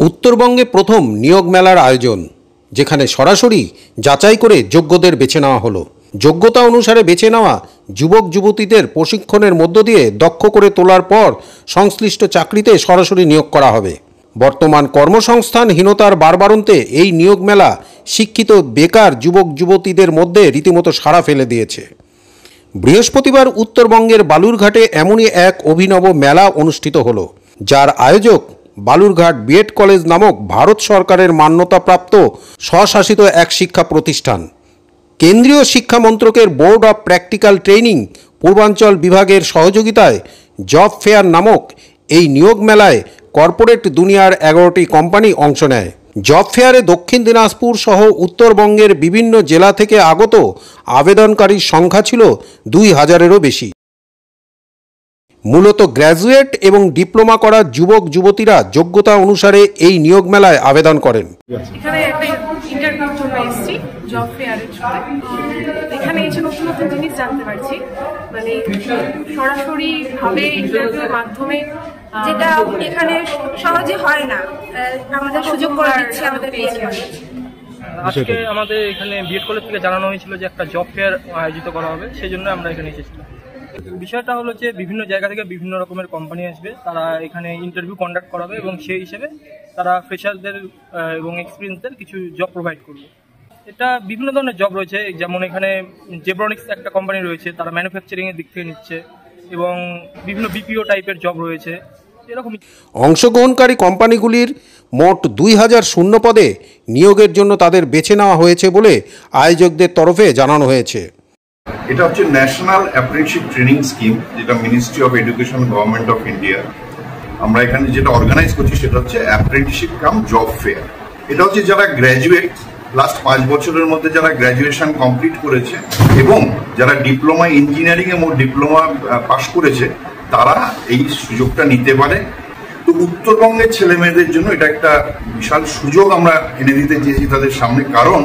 উত্তরবঙ্গে প্রথম নিয়োগ মেলার আয়োজন, যেখানে সরাসরি যাচাই করে যোগ্যদের বেছে নেওয়া হলো। যোগ্যতা অনুসারে বেছে নেওয়া যুবক যুবতীদের প্রশিক্ষণের মধ্য দিয়ে দক্ষ করে তোলার পর সংশ্লিষ্ট চাকরিতে সরাসরি নিয়োগ করা হবে। বর্তমান কর্মসংস্থানহীনতার বারবারন্তে এই নিয়োগ মেলা শিক্ষিত বেকার যুবক যুবতীদের মধ্যে রীতিমতো সাড়া ফেলে দিয়েছে। বৃহস্পতিবার উত্তরবঙ্গের বালুরঘাটে এমনই এক অভিনব মেলা অনুষ্ঠিত হলো, যার আয়োজক বালুরঘাট বিএড কলেজ নামক ভারত সরকারের মান্যতাপ্রাপ্ত স্বশাসিত এক শিক্ষা প্রতিষ্ঠান। কেন্দ্রীয় শিক্ষা মন্ত্রকের বোর্ড অব প্র্যাকটিক্যাল ট্রেনিং পূর্বাঞ্চল বিভাগের সহযোগিতায় জব ফেয়ার নামক এই নিয়োগ মেলায় কর্পোরেট দুনিয়ার 11টি কোম্পানি অংশ নেয়। জব ফেয়ারে দক্ষিণ দিনাজপুর সহ উত্তরবঙ্গের বিভিন্ন জেলা থেকে আগত আবেদনকারীর সংখ্যা ছিল 2000-এরও বেশি। মূলত গ্র্যাজুয়েট এবং ডিপ্লোমা করা যুবক যুবতীরা যোগ্যতা অনুসারে এই নিয়োগ মেলায় আবেদন করেন। এখানে একটা ইন্টারভিউর জন্য এসেছি জব ফেয়ারের সময়। এখানে এসে নতুন নতুন জিনিস জানতে পারছি, মানে সরাসরি ভাবে ইন্টারভিউর মাধ্যমে, যেটা এখানে সহজে হয় না, আমাদের সুযোগ করে দিচ্ছে আমাদের পেয়েছে। আজকে আমাদের এখানে বিএড কলেজ থেকে জানানো হয়েছিল যে একটা জব ফেয়ার আয়োজিত করা হবে, সেই জন্য আমরা এখানে এসেছিলাম। বিষয়টা হলো যে বিভিন্ন জায়গা থেকে বিভিন্ন রকমের কোম্পানি আসবে, তারা এখানে ইন্টারভিউ কন্ডাক্ট করাবে এবং সেই হিসেবে তারা ফ্রেশারদের এবং এক্সপিরিয়েন্সদের কিছু জব প্রোভাইড করবে। এটা বিভিন্ন ধরনের জব রয়েছে, যেমন এখানে জেব্রনিক্স একটা কোম্পানি রয়েছে, তারা ম্যানুফ্যাকচারিংয়ের দিক থেকে নিচ্ছে, এবং বিভিন্ন বিপিও টাইপের জব রয়েছে এরকম। অংশগ্রহণকারী কোম্পানিগুলির মোট 2000 শূন্য পদে নিয়োগের জন্য তাদের বেছে নেওয়া হয়েছে বলে আয়োজকদের তরফে জানানো হয়েছে। এটা হচ্ছে ন্যাশনাল অ্যাপ্রেন্টিসশিপ ট্রেনিং স্কিম, যেটা ministry of education government of India. আমরা এখানে যেটা অর্গানাইজ করছি সেটা হচ্ছে অ্যাপ্রেন্টিসশিপ কাম জব ফেয়ার। এটা হচ্ছে যারা গ্র্যাজুয়েট, লাস্ট 5 বছরের মধ্যে যারা গ্র্যাজুয়েশন কমপ্লিট করেছে এবং যারা ডিপ্লোমা ইঞ্জিনিয়ারিং এ ডিপ্লোমা পাশ করেছে, তারা এই সুযোগটা নিতে পারে। তো উত্তরবঙ্গের ছেলে মেয়েদের জন্য এটা একটা বিশাল সুযোগ আমরা এনে দিতে চেয়েছি তাদের সামনে, কারণ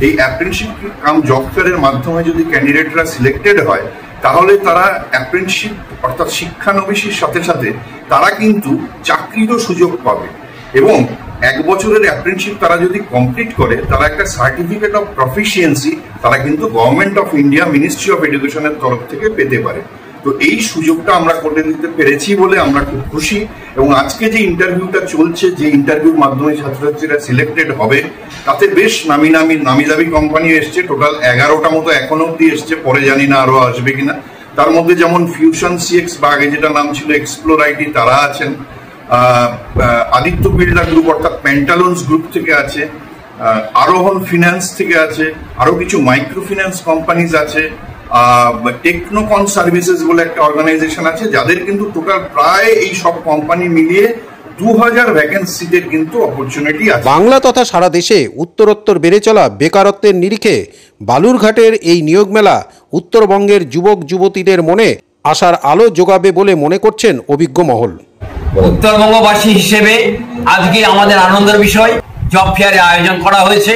এই অ্যাপ্রেন্টিসশিপ কাম জব ফেয়ারের মাধ্যমে যদি ক্যান্ডিডেটরা সিলেক্টেড হয়, তাহলে তারা অ্যাপ্রেন্টিসশিপ অর্থাৎ শিক্ষানবিশির সাথে সাথে তারা কিন্তু চাকরিরও সুযোগ পাবে। এবং 1 বছরের অ্যাপ্রেন্টিসশিপ তারা যদি কমপ্লিট করে, তারা একটা সার্টিফিকেট অফ প্রফিসিয়েন্সি তারা কিন্তু government of India ministry of এডুকেশনের তরফ থেকে পেতে পারে। তো এই সুযোগটা আমরা করে দিতে পেরেছি বলে আমরা খুব খুশি। এবং আজকে যে ইন্টারভিউটা চলছে, যে ইন্টারভিউর মাধ্যমে ছাত্রছাত্রীরা সিলেক্টেড হবে, তাতে বেশ নামি দামি কোম্পানি এসছে। টোটাল 11টা মতো এখনো অব্দি এসছে, পরে জানি না আরো আসবে কিনা। তার মধ্যে যেমন ফিউশন সিএক্স বা আগে যেটা নাম ছিল এক্সপ্লোর আইটি, তারা আছেন। আদিত্য বিড়লা গ্রুপ অর্থাৎ প্যান্টালুন্স গ্রুপ থেকে আছে, আরোহণ ফিন্যান্স থেকে আছে, আরো কিছু মাইক্রো ফিন্যান্স কোম্পানিজ আছে, টেকনোকন সার্ভিসেস বলে একটা অর্গানাইজেশন আছে, যাদের কিন্তু টোটাল প্রায় এই সব কোম্পানি মিলিয়ে 2000 ভ্যাকেন্সিদের কিন্তু অপরচুনিটি আছে। বাংলা তথা সারা দেশে উত্তরোত্তর বেড়ে চলা বেকারত্বের নিরিখে বালুরঘাটের এই নিয়োগ মেলা উত্তরবঙ্গের যুবক যুবতীদের মনে আশার আলো যোগাবে বলে মনে করছেন অভিজ্ঞ মহল। উত্তরবঙ্গবাসী হিসেবে আজকে আমাদের আনন্দের বিষয়, জব ফেয়ারে আয়োজন করা হয়েছে।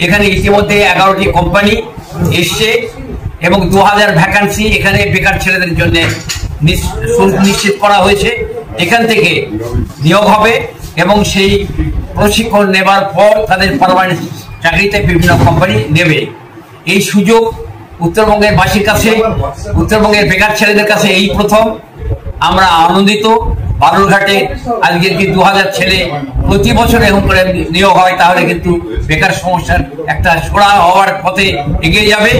এখানে ইতিমধ্যে 11টি কোম্পানি এসছে এবং 2000 ভ্যাকান্সি এখানে বেকার ছেলেদের জন্য নিশ্চিত করা হয়েছে। এখান থেকে নিয়োগ হবে এবং সেই প্রশিক্ষণ নেবার পর তাদের পার্মানেন্ট চাকরিতে বিভিন্ন কোম্পানি নেবে। এই সুযোগ উত্তরবঙ্গের বাসীর কাছে, উত্তরবঙ্গের বেকার ছেলেদের কাছে এই প্রথম। আমরা আনন্দিত। বালুরঘাটে আজকে কি 2000 ছেলে প্রতি বছর এরকম করে নিয়োগ হয়, তাহলে কিন্তু বেকার সমস্যার একটা সরা হওয়ার পথে এগিয়ে যাবে।